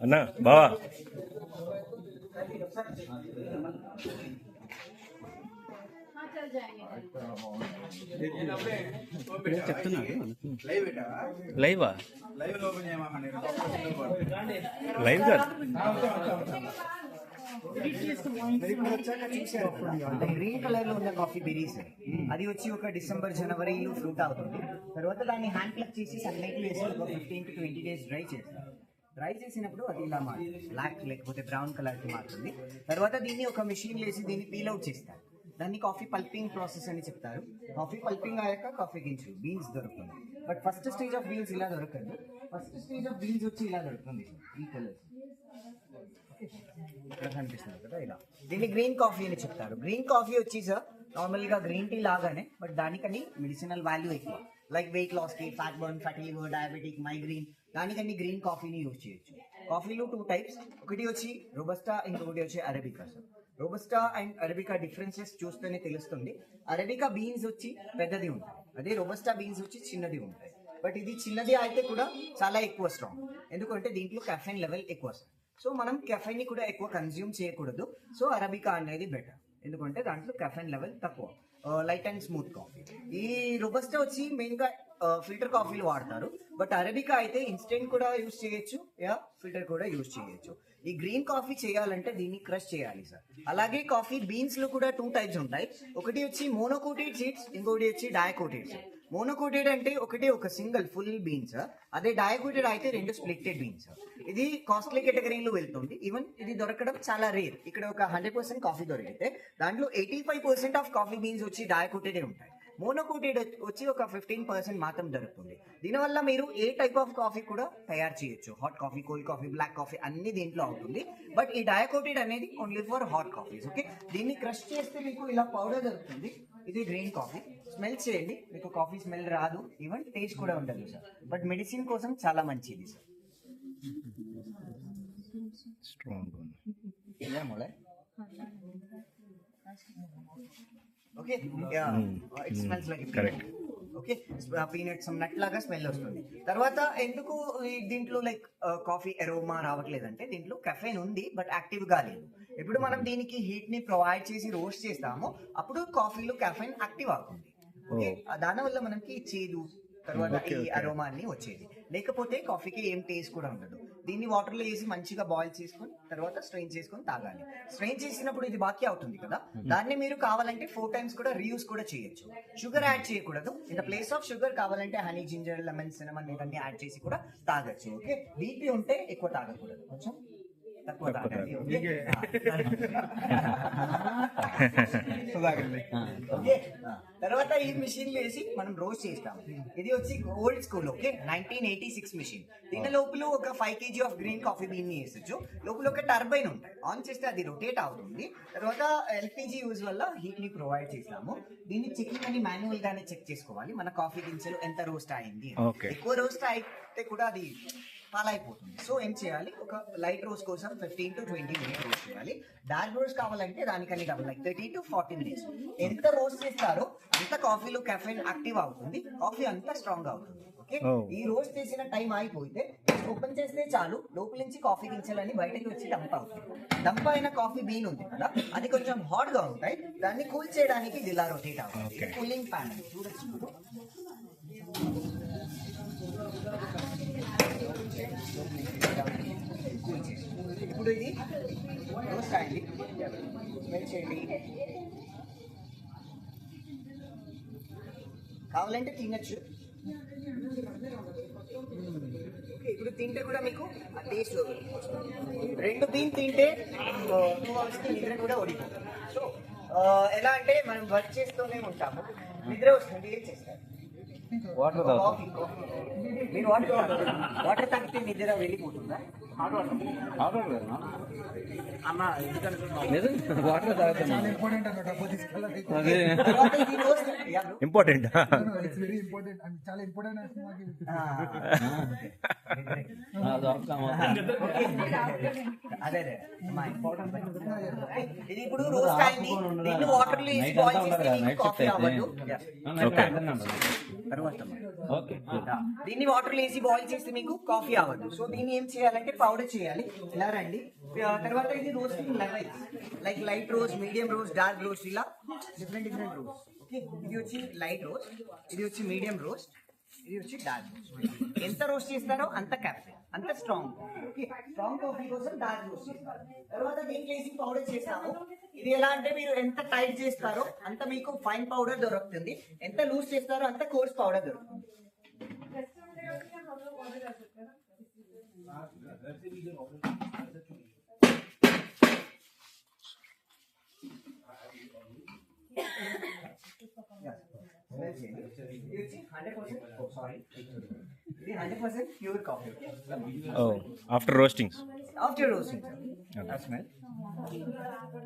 అన్నా బావా లైవా లైవ్ కాదు గ్రీన్ కలర్ లో ఉన్న కాఫీ బెరీస్ అది వచ్చి ఒక డిసెంబర్ జనవరిలో ఫ్రూట్ అవుతుంది. తర్వాత దాన్ని హ్యాండ్ ప్లక్ చేసి సన్లైట్ వేసి ఒక 15 to 20 days డ్రై చేస్తారు. డ్రై చేసినప్పుడు అది ఇలా మారుతుంది, బ్లాక్ లేకపోతే బ్రౌన్ కలర్ కి మారుతుంది. తర్వాత దీన్ని ఒక మెషిన్ వేసి దీన్ని పీల్ అవుట్ చేస్తారు. దాన్ని కాఫీ పల్పింగ్ ప్రాసెస్ అని చెప్తారు. కాఫీ పల్పింగ్ అయ్యాక కాఫీ గింజలు బీన్స్ దొరుకుతుంది. But first stage of beans ఇలా దొరకదు. ఫస్ట్ స్టేజ్ ఆఫ్ బీన్స్ వచ్చి ఇలా దొరుకుతుంది, ఈ కలర్ ఇక్కడ కనిపిస్తుంది కదా ఇలా. దీన్ని గ్రీన్ కాఫీ అని చెప్తారు. గ్రీన్ కాఫీ వచ్చి సార్ నార్మల్ గా గ్రీన్ టీ లాగానే, బట్ దానికని మెడిసినల్ వాల్యూ ఎక్కువ. లైక్ వెయిట్ లాస్ కి, fat burn, fatty liver, diabetic, migraine, దానికని గ్రీన్ కాఫీని యూజ్ చేయొచ్చు. కాఫీలో 2 types, ఒకటి వచ్చి రోబస్టా, ఇంకొకటి వచ్చి arabica. Sir robusta and arabica differences చూస్తేనే తెలుస్తుంది. అరబికా బీన్స్ వచ్చి పెద్దది ఉంటాయి, అదే రోబస్టా బీన్స్ వచ్చి చిన్నది ఉంటాయి. బట్ ఇది చిన్నది అయితే కూడా చాలా ఎక్కువ స్ట్రాంగ్, ఎందుకంటే దీంట్లో కెఫైన్ లెవెల్ ఎక్కువ. సో మనం కెఫైన్ ని కూడా ఎక్కువ కన్జ్యూమ్ చేయకూడదు. సో అరబికా అనేది బెటర్, ఎందుకంటే దాంట్లో కెఫైన్ లెవెల్ తక్కువ. Light and smooth coffee. ఈ రోబస్టా వచ్చి మెయిన్ గా ఫిల్టర్ కాఫీలు వాడతారు. బట్ అరబికా అయితే ఇన్స్టెంట్ కూడా యూజ్ చేయొచ్చు, ఫిల్టర్ కూడా యూజ్ చేయొచ్చు. ఈ గ్రీన్ కాఫీ చేయాలంటే దీన్ని క్రష్ చేయాలి సార్. అలాగే కాఫీ బీన్స్ లో కూడా 2 types ఉంటాయి. ఒకటి వచ్చి మోనోకోటెడ్ సీడ్స్, ఇంకోటి వచ్చి డయాకోటెడ్. మోనోకోటెడ్ అంటే ఒకటి ఒక సింగిల్ ఫుల్ బీన్స్, అదే డయాకోటెడ్ అయితే 2 స్ప్లిటెడ్ బీన్స్. ఇది కాస్ట్లీ కేటగిరీలో వెళ్తుంది. ఈవెన్ ఇది దొరకడం చాలా రేర్. ఇక్కడ ఒక 100% కాఫీ దొరికితే దాంట్లో 85% ఆఫ్ కాఫీ బీన్స్ వచ్చి డయాకోటెడ్ ఉంటాయి. మోనోకోటెడ్ వచ్చి ఒక 15% మాత్రం దొరుకుతుంది. దీనివల్ల మీరు ఏ టైప్ ఆఫ్ కాఫీ కూడా తయారు చేయొచ్చు. Hot coffee, cold coffee, black coffee అన్ని దీంట్లో అవుతుంది. బట్ ఈ డయాకోటెడ్ అనేది only for hot coffees. Okay, దీన్ని క్రష్ చేస్తే మీకు ఇలా పౌడర్ దొరుకుతుంది. ఇది గ్రీన్ కాఫీ. స్మెల్ చేయండి, మీకు కాఫీ స్మెల్ రాదు, ఈవెన్ టేస్ట్ కూడా ఉండదు సార్. బట్ మెడిసిన్ కోసం చాలా మంచిది sir. Strong okay, it smells like correct. Okay, peanuts nut లాగా స్మెల్ వస్తుంది. తర్వాత ఎందుకు దీంట్లో లైక్ కాఫీ ఎరోమా రావట్లేదంటే దీంట్లో కెఫైన్ ఉంది బట్ యాక్టివ్ గా లేదు. ఎప్పుడు మనం దీనికి హీట్ ని ప్రొవైడ్ చేసి రోస్ట్ చేస్తామో అప్పుడు కాఫీలో కెఫైన్ యాక్టివ్ అవుతుంది. దానివల్ల మనకి చేదు తర్వాత ఈ అరోమా అన్ని వచ్చేది. లేకపోతే కాఫీకి ఏం టేస్ట్ కూడా ఉండదు. దీన్ని వాటర్ లో వేసి మంచిగా బాయిల్ చేసుకొని తర్వాత స్ట్రెయిన్ చేసుకొని తాగాలి. స్ట్రెయిన్ చేసినప్పుడు ఇది బాకీ అవుతుంది కదా, దాన్ని మీరు కావాలంటే 4 times కూడా రీయూజ్ కూడా చేయొచ్చు. షుగర్ యాడ్ చేయకూడదు. In the place of sugar కావాలంటే హనీ, జింజర్, లెమన్, సినమన్ ఇవన్నీ యాడ్ చేసి కూడా తాగొచ్చు. ఓకే, బీపీ ఉంటే ఎక్కువ తాగకూడదు, కొంచెం తక్కువ తాగాలి. తర్వాత ఈ మిషన్ వేసి మనం రోస్ట్ చేస్తాము. ఇది వచ్చి ఓల్డ్ స్కూల్. Okay, 1986 machine. దీని లోపల ఒక 5 kg of green coffee bean ని వేసొచ్చు. లోపల ఒక టర్బైన్ ఉంటాయి, ఆన్ చేస్తే అది రొటేట్ అవుతుంది. తర్వాత ఎల్పిజి యూజ్ వల్ల హీట్ ని ప్రొవైడ్ చేస్తాము. దీన్ని చెకింగ్ అని మాన్యువల్ గానే చెక్ చేసుకోవాలి, మన కాఫీ గింజలు ఎంత రోస్ట్ అయింది. ఎక్కువ రోస్ట్ అయితే కూడా అది పాలైపోతుంది. సో ఏం చేయాలి, ఒక లైట్ రోస్ట్ కోసం 15 to 20 minutes రోస్ట్ చేయాలి. డార్క్ రోస్ట్ కావాలంటే దానికని డబుల్, లైక్ 30 to 40 minutes. ఎంత రోస్ట్ చేస్తారో అంత కాఫీలో కెఫైన్ యాక్టివ్ అవుతుంది, కాఫీ అంతా స్ట్రాంగ్ అవుతుంది. ఓకే, ఈ రోస్ట్ చేసిన టైం అయిపోతే ఓపెన్ చేస్తే చాలు, లోపల నుంచి కాఫీ గింజలని బయటకి వచ్చి డంప్ అవుతుంది. డంప్ అయిన కాఫీ బీన్ ఉంది కదా, అది కొంచెం హాట్ గా ఉంటాయి. దాన్ని కూల్ చేయడానికి ఇది ఇలా రొటేట్ అవుతుంది. కూలింగ్ ఫ్యాన్ చూడొచ్చు. ఇప్పుడు ఇది రోస్ట్ అయింది, స్మెల్ చేయండి. కావాలంటే తినచ్చు. ఇప్పుడు తింటే కూడా మీకు ఆ టేస్ట్ 2 బీన్ తింటే 2 hours నిద్ర కూడా ఓడిపోతుంది. సో ఎలా అంటే మనం వర్క్ చేస్తూనే ఉంటాము, నిద్ర వస్తుంది, ఏం చేస్తారు? వాటర్ మీరు వాటర్ తాగితే నిద్ర వెళ్ళిపోతుందా? వాటర్ తాగుతాను ఇంపార్టెంట్ అన్నమాట డబ్బు తీసుకెళ్ళాలి. అదే తర్వాత ఇది roast important it's very important and చాలా ఇంపార్టెంట్ అంటే మాకు అదే అదే మా ఇంపార్టెంట్ ఇది ఇప్పుడు రోస్ట్ అయింది. దీన్ని వాటర్ లో వేసి బాయిల్ చేస్తే మీకు కాఫీ అవ్వదు. ఓకే తర్వాత ఓకే దీన్ని వాటర్ లో వేసి బాయిల్ చేస్తే మీకు కాఫీ అవ్వదు. సో దీన్ని ఏం చేయాలంటే పౌడర్ చేయాలి. ఇలా రండి. తర్వాత ఇది roasting levels like light roast, medium roast, dark roast, ఇలా డిఫరెంట్ రోస్ట్. ఓకే, ఇది వచ్చి లైట్ రోస్ట్, ఇది వచ్చి మీడియం రోస్ట్, ఇది వచ్చి డార్క్ రోస్ట్. ఎంత రోస్ట్ చేస్తారో అంత క్యాఫే, అంత స్ట్రాంగ్. ఓకే, స్ట్రాంగ్ కాఫీ కోసం డార్క్ రోస్ట్ చేస్తారు. తర్వాత దీంట్లో వేసి పౌడర్ చేస్తాము. ఇది ఎలా అంటే మీరు ఎంత టైట్ చేస్తారో అంత మీకు ఫైన్ పౌడర్ దొరుకుతుంది, ఎంత లూజ్ చేస్తారో అంత కోర్స్ పౌడర్ దొరుకుతుంది. ఇది వచ్చి 100% సారీ, ఇది 100% pure coffee. Oh after roasting after roasting smell.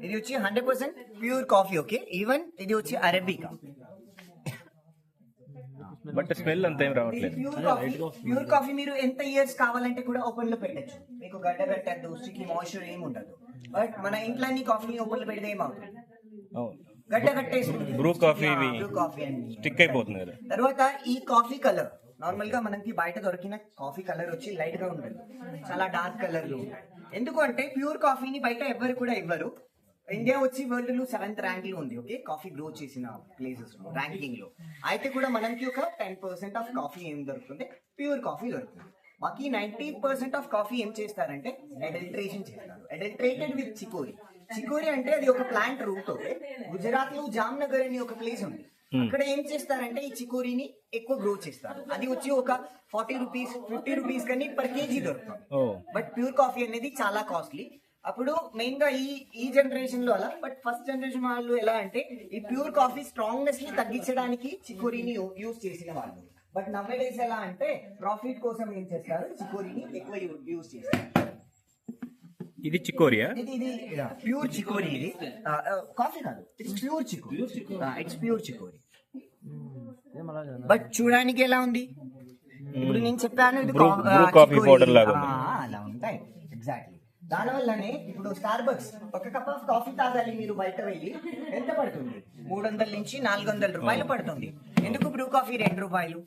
ఇది వచ్చి 100% ప్యూర్ కాఫీ. ఓకే, ఈవెన్ ఇది వచ్చి అరబికా. బట్ స్మెల్ అంత ఏం రావట్లేదు. ప్యూర్ కాఫీ మీరు ఎంత ఇయర్స్ కావాలంటే కూడా ఓపెన్ లో పెట్టచ్చు. మీకు గడ్డ కట్టద్దు, స్టిక్కీ మాయిశ్చర్ ఏమి ఉండదు. బట్ మన ఇంట్లో కాఫీ ఓపెన్ లో పెడితే ఏమవుతుంది, గడ్డ కట్టేస్తుంది. బ్రూ కాఫీ ఇవి బ్రూ కాఫీ అండి స్టిక్ అయిపోతుంది కదా. తర్వాత ఈ కాఫీ కలర్ నార్మల్ గా మనకి బయట దొరికిన కాఫీ కలర్ వచ్చి లైట్ గా ఉంటుంది, చాలా డార్క్ కలర్ లో ఉంటాయి. ఎందుకు అంటే ప్యూర్ కాఫీని బయట ఎవరు కూడా ఇవ్వరు. ఇండియా వచ్చి వరల్డ్ లో 7th ర్యాంక్ లో ఉంది. ఓకే, కాఫీ గ్రో చేసిన ప్లేసెస్ లో ర్యాంకింగ్ లో. అయితే కూడా మనకి ఒక 10% ఆఫ్ కాఫీ ఏం దొరుకుతుంది, ప్యూర్ కాఫీ దొరుకుతుంది. బాకీ 90% ఆఫ్ కాఫీ ఏం చేస్తారంటే అడల్ట్రేషన్ చేస్తారు. Adulterated with chicory. చికోరీ అంటే అది ఒక ప్లాంట్ రూట్. గుజరాత్ లో జామ్నగర్ అని ఒక ప్లేస్ ఉంది. అక్కడ ఏం చేస్తారంటే ఈ చికోరీని ఎక్కువ గ్రో చేస్తారు. అది వచ్చి ఒక 40 రూపీస్ 50 రూపీస్ కానీ పర్ కేజీ దొరుకుతుంది. బట్ ప్యూర్ కాఫీ అనేది చాలా కాస్ట్లీ. అప్పుడు మెయిన్ గా ఈ జనరేషన్ లో అలా. బట్ ఫస్ట్ జనరేషన్ వాళ్ళు ఎలా అంటే ఈ ప్యూర్ కాఫీ స్ట్రాంగ్నెస్ ని తగ్గించడానికి చికోరీని యూజ్ చేసిన వాళ్ళు. బట్ నవ్వే డేస్ ఎలా అంటే ప్రాఫిట్ కోసం ఏం చేస్తారు, చికోరీని ఎక్కువ యూజ్ చేస్తారు. ఇది చికోరియా? ఇది ప్యూర్ చికోరీ. ఇది కాఫీ కాదు, it's pure chicory. It's pure chicory. But చూడడానికి ఎలా ఉంది, ఇప్పుడు నేను చెప్పాను ఇది కాఫీ పౌడర్ లాగా ఉంది. అలా ఉంటాయి ఎగ్జాక్ట్లీ. దానివల్లనే ఇప్పుడు స్టార్ బక్స్ ఒక కప్ ఆఫ్ కాఫీ తాగాలి మీరు బయట వెళ్ళి, ఎంత పడుతుంది, 300 నుంచి 400 రూపాయలు పడుతుంది. ఎందుకు బ్రూ కాఫీ 2 రూపాయలు,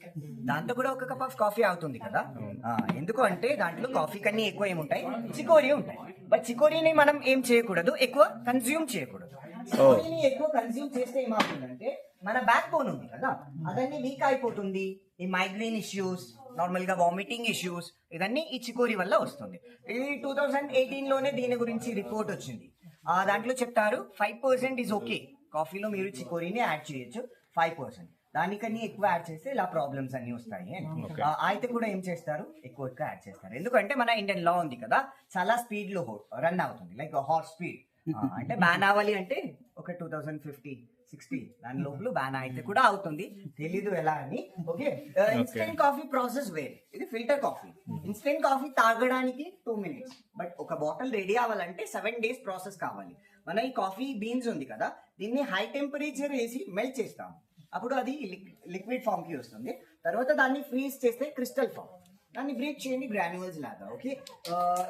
దాంతో కూడా ఒక కప్ ఆఫ్ కాఫీ అవుతుంది కదా. ఎందుకు అంటే దాంట్లో కాఫీ కన్నా ఎక్కువ ఏముంటాయి, చికోరీ ఉంటాయి. బట్ చికోరీని మనం ఏం చేయకూడదు, ఎక్కువ కన్స్యూమ్ చేయకూడదు. చికోరీని ఎక్కువ కన్స్యూమ్ చేస్తే ఏమవుతుందంటే మన బ్యాక్ బోన్ ఉంది కదా, అదన్నీ వీక్ అయిపోతుంది. ఈ మైగ్రేన్ ఇష్యూస్, నార్మల్ గా వామిటింగ్ ఇష్యూస్, ఇవన్నీ ఈ చికోరీ వల్ల వస్తుంది. ఇది 2018 లోనే దీని గురించి రిపోర్ట్ వచ్చింది. దాంట్లో చెప్తారు 5% ఇస్ ఓకే, కాఫీలో మీరు చికోరీని యాడ్ చేయొచ్చు 5%. దానికన్నా ఎక్కువ యాడ్ చేస్తే ఇలా ప్రాబ్లమ్స్ అన్ని వస్తాయి అని. అయితే కూడా ఏం చేస్తారు, ఎక్కువ యాడ్ చేస్తారు. ఎందుకంటే మన ఇండియన్ లా ఉంది కదా, చాలా స్పీడ్ లో రన్ అవుతుంది, లైక్ హాట్ స్పీడ్. అంటే బ్యాన్ అవ్వాలి అంటే ఒక 2050-60 దాని లోపల బ్యాన్ అయితే కూడా అవుతుంది, తెలీదు ఎలా అని. ఓకే, ఇన్స్టెంట్ కాఫీ ప్రాసెస్ వేరే, ఇది ఫిల్టర్ కాఫీ. ఇన్స్టెంట్ కాఫీ తాగడానికి 2 minutes, బట్ ఒక బాటిల్ రెడీ అవ్వాలంటే 7 days ప్రాసెస్ కావాలి. మన ఈ కాఫీ బీన్స్ ఉంది కదా, దీన్ని హై టెంపరేచర్ వేసి మెల్ట్ చేస్తాం. అప్పుడు అది లిక్విడ్ ఫామ్ కి వస్తుంది. తర్వాత దాన్ని ఫ్రీజ్ చేస్తే క్రిస్టల్ ఫామ్. దాన్ని బ్రేక్ చేయండి గ్రాన్యువల్స్ లాగా. ఓకే,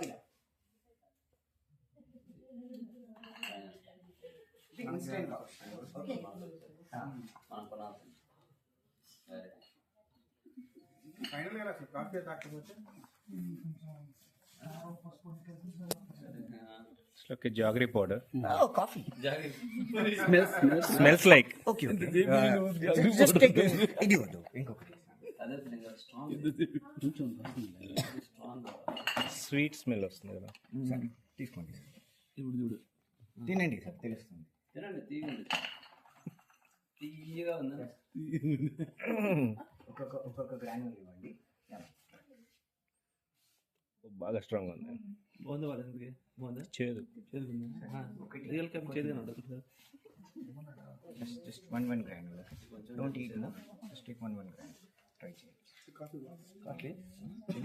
ఇలా ఇన్స్టెంట్ కాఫీ. ఓకే, ఫైనల్ గా కాఫీ తాకపోతే It's like a jaggery powder. Coffee Smells like. Okay just take ఇది వద్దు, ఇంకొకటి స్వీట్ స్మెల్ వస్తుంది కదా. తీసుకోండి సార్, తినండి సార్, తెలుస్తుంది. తీయగా ఉందా? ఒక్కొక్క గ్రాన్యుల్ ఇవ్వండి. బాగా స్ట్రాంగ్ ఉంది. బాగుంది వాళ్ళకి, బాగుందా? చేదు చేదు రియల్ కప్ చేదుగా ఉంటుంది. Just one granule. Don't eat more. Just take one granule. Try it. Costly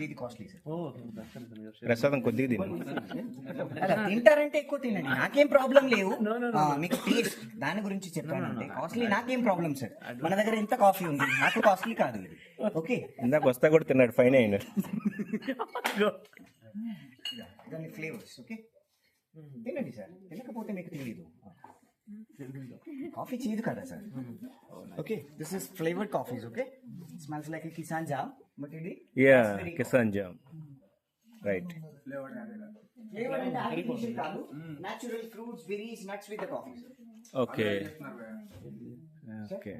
ఇది కాస్ట్లీ సార్. ఓ దర్శనం ప్రసాదం కొద్దిగా తినండి. అలా తింటారంటే ఎక్కువ తినండి, నాకేం ప్రాబ్లం లేవు. మీకు టేస్ట్ దాని గురించి చెప్పానంటే కాస్ట్లీ నాకేం ప్రాబ్లం సార్. మన దగ్గర ఎంత కాఫీ ఉంది, నాకు కాస్ట్లీ కాదు ఇది. ఓకే, ఇందాక వస్తా కూడా తిన్నాడు, ఫైన్ అయిన. దాని ఫ్లేవర్స్. ఓకే, తినండి సార్, తినకపోతే మీకు తెలియదు. కాఫీ చేదు కదా sir. Okay, this is flavoured coffees. Okay, smells like Kissan jam, but ఇది yeah Kissan jam right. Flavoured అంటే ఆర్టిఫిషియల్ కాదు, natural fruits, berries, nuts with the coffee. Okay okay.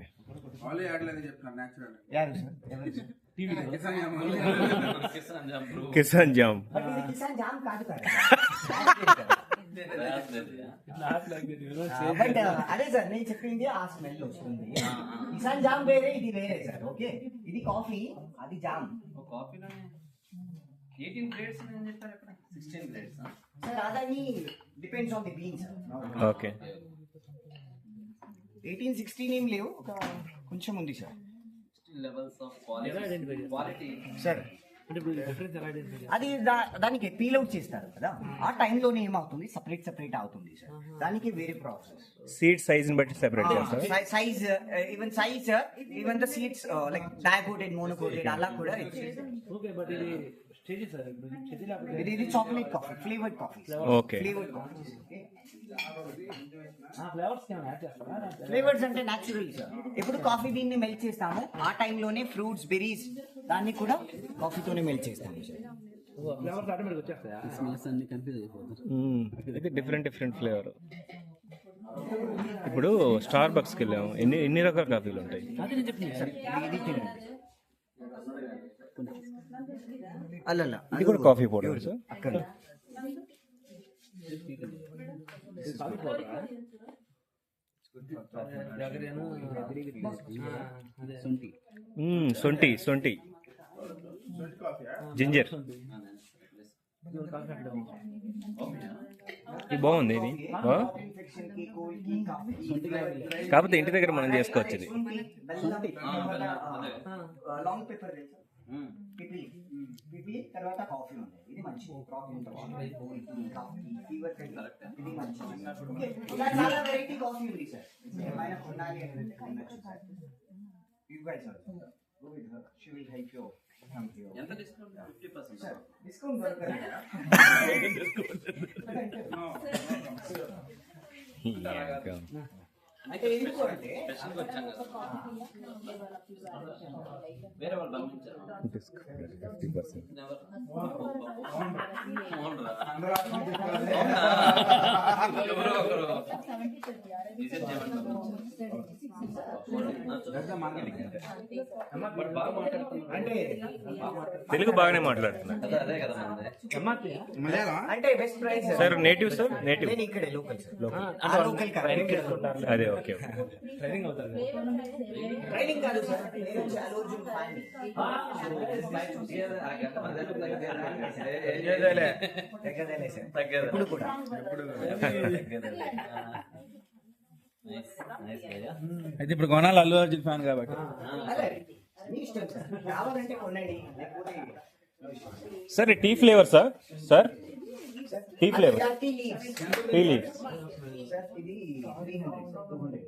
వాళ్ళు ఆడలేదు చెప్తున్నారు న్యాచురల్. యారు సార్, ఎవరు సార్? కిసాన్ జామ్. బట్ ఇది కిసాన్ జామ్ కాదు కదా. బట్ అదే సార్ నేను చెప్పింది, ఆ స్మెల్ వస్తుంది. కిసాన్ జామ్ వేరే, ఇది వేరే సార్. ఓకే, ఇది కాఫీ, అది జామ్. కాఫీలోనే 18 గ్రేడ్స్ అని చెప్పారు అక్కడ. 16 గ్రేడ్స్. సార్ అదని depends on the beans. Okay 18, 16 ఏం లేవు, ఒక కొంచెం ఉంది sir. Levels of quality sir అంటే ఇప్పుడు డిఫరెన్స్ ఎలా ఐడెంటిఫై అది దానికి పీల్ అవుట్ చేస్తారు కదా, ఆ టైంలోనే ఏమవుతుంది, సపరేట్ అవుతుంది సార్. దానికి వేరే ప్రాసెస్. సీడ్ సైజ్ ని బట్టి సెపరేట్ చేస్తారు. Size, even the seeds like dicoted, monocoted అలా కూడా ఓకే. బట్ ఇది స్టేజ్ సార్, స్టేజ్ లేకపోతే ఇది chocolate coffee, flavoured coffee. Okay flavoured coffee. Flavours ఏమైనా యాడ్ చేస్తారా? ఫ్లేవర్స్ అంటే న్యాచురల్ సార్. ఎప్పుడు కాఫీ బీన్ ని మెల్ట్ చేస్తామో ఆ టైంలోనే ఫ్రూట్స్, బెర్రీస్ దాన్ని కూడా కాఫీతోనే మెల్ట్ చేస్తాము సార్. ఫ్లేవర్స్ ఆటోమేటిక్ వచ్చేస్తాయా? స్మెల్స్ అన్ని కన్ఫ్యూజ్ అయిపోతారు. ఇది డిఫరెంట్ ఫ్లేవర్. ఇప్పుడు స్టార్ బక్స్కి వెళ్ళాము, ఎన్ని రకాల కాఫీలు ఉంటాయి. అది నేను చెప్పింది సార్. ఇది తినండి. అల్లల్లా ఇది కూడా కాఫీ పౌడర్ సార్. అక్కడ సొంటి జింజర్. ఇది బాగుంది. ఇది కాకపోతే ఇంటి దగ్గర మనం చేసుకోవచ్చు. ఇది లాంగ్ పెప్పర్ పిపి తర్వాత కాఫీ ఉంది. ఇది మంచిది, కాఫీ ఇది మంచిది. ఇలా చాలా వెరైటీ కాఫీ ఉంది సార్. ఏమైనా కొనాలి అంటే కొనొచ్చు sir. You guys also go with her, she will help you come here. ఎంత డిస్కౌంట్? 50% సార్ డిస్కౌంట్ దొరకదు. అంటే ఎందుకు అంటే స్పెషల్గా వచ్చాం కదా, వేరే వాళ్ళు పంపించారు. ఎవరో ఒకరు విజిట్ చేయమని బట్ బాగా మాట్లాడుతున్నారు. అంటే తెలుగు బాగానే మాట్లాడుతున్నారు. అదే కదా మనది. అంటే best price sir native sir, native. నేను ఇక్కడే లోకల్ సార్. లోకల్ కాదు, అదే ఓకే. ట్రైనింగ్ అవుతారు. ట్రైనింగ్ కాదు సార్, నేను వచ్చి అల్లు అర్జున్ ఫ్యాన్. తగ్గదేలే సార్, ఇప్పుడు కూడా అయితే ఇప్పుడు కొనాలి అల్లు అర్జున్ ఫ్యాన్ కాబట్టి. అదే మీ ఇష్టం సార్, కావాలంటే కొనండి లేకపోతే sir tea flavour sir tea flavour. Tea leaves. Sir ఇది 300 200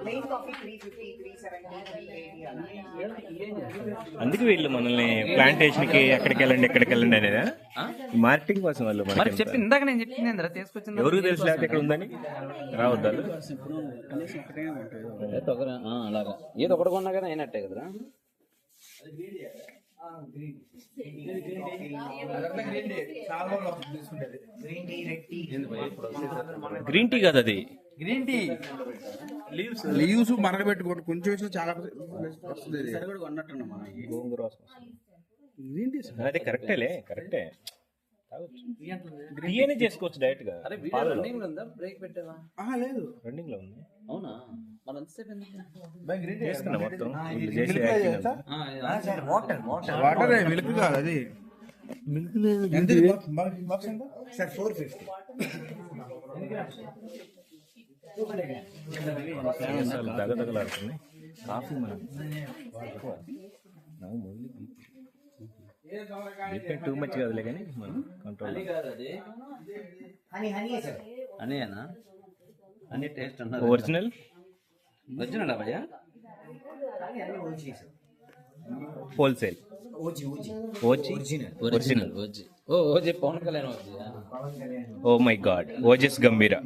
ప్లెయిన్ కాఫీ 350 370 380 అలా. అందుకే వీళ్ళు మనల్ని ప్లాంటేషన్ కి ఎక్కడికి వెళ్ళండి అనేది మార్కెటింగ్ కోసం వాళ్ళు మరి మనకి చెప్పి ఇందాక నేను చెప్పింది ఏంద్రా తీసుకొచ్చింది. ఎవరికి తెలుసు లేకపోతే ఇక్కడ ఉందని రావద్దా. అలాగా ఏదో ఒకటి కొన్నా కదా అయినట్టే కదరా. గ్రీన్ టీ కాదు అది. గ్రీన్ టీ లీవ్స్ మరగబెట్టుకోండి, కొంచెం వేస్తే చాలా వస్తుంది. గోంగూర వాసన వస్తుంది. అదే కరెక్టేలే, కరెక్టే. టీ అనే చేసుకోవచ్చు డైరెక్ట్ గా. రన్నింగ్ లో ఉందా? బ్రేక్ పెట్టావా? లేదు, రన్నింగ్ లో ఉంది. అవునా? మరి అంతసేపు ఎందుకు? చేసుకున్నా మొత్తం వీళ్ళు చేసే యాక్టింగ్ అంతా. సార్ వాటర్ వాటర్ మిల్క్ కాదు అది. మిల్క్ లేదు. ఎంత బాక్స్ ఎంత? సార్ 450. అసలు దగదగలాడుతుంది కాఫీ మనం బీపీ టూ మచ్ కాదులే కానీ మనం కంట్రోల్ హనీ హనీ సార్ అనేనా అన్ని టేస్ట్ అన్నారు ఒరిజినల్ వచ్చినాడా భయ్యా కానీ అన్ని OG sir wholesale OG OG OG original OG oh OG Pawan Kalyan OG Pawan Kalyan oh my god ఓజెస్ గంభీర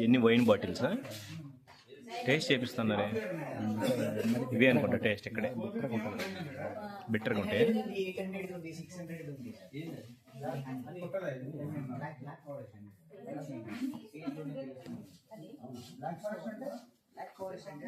ఎన్ని వైన్ బాటిల్స్ టేస్ట్ చేపిస్తున్నారే ఇవే అనుకుంటా టేస్ట్ ఇక్కడే బెటర్గా ఉంటాయి 800 ఉంది 600 ఉంది బ్లాక్ ఫారెస్ట్ అంటే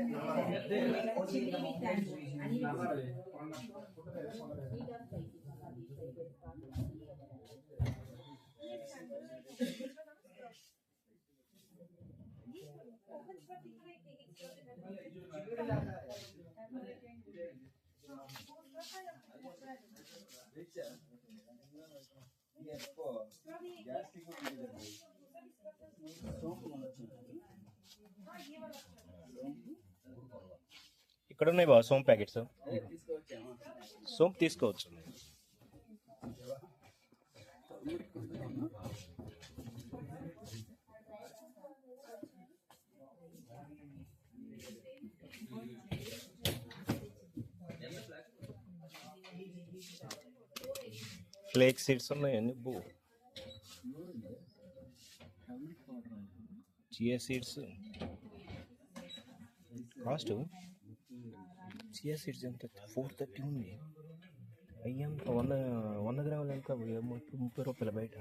ఇక్కడ ఉన్నాయి బాబా సోంపు ప్యాకెట్స్ సోంపు తీసుకోవచ్చు ఫ్లేక్ సీడ్స్ ఉన్నాయి అన్ని బో chia seeds cost chia seeds ఎంత 430 ఉంది అయ్యా 100 గ్రాములు ఎంత 30 రూపాయలు బయట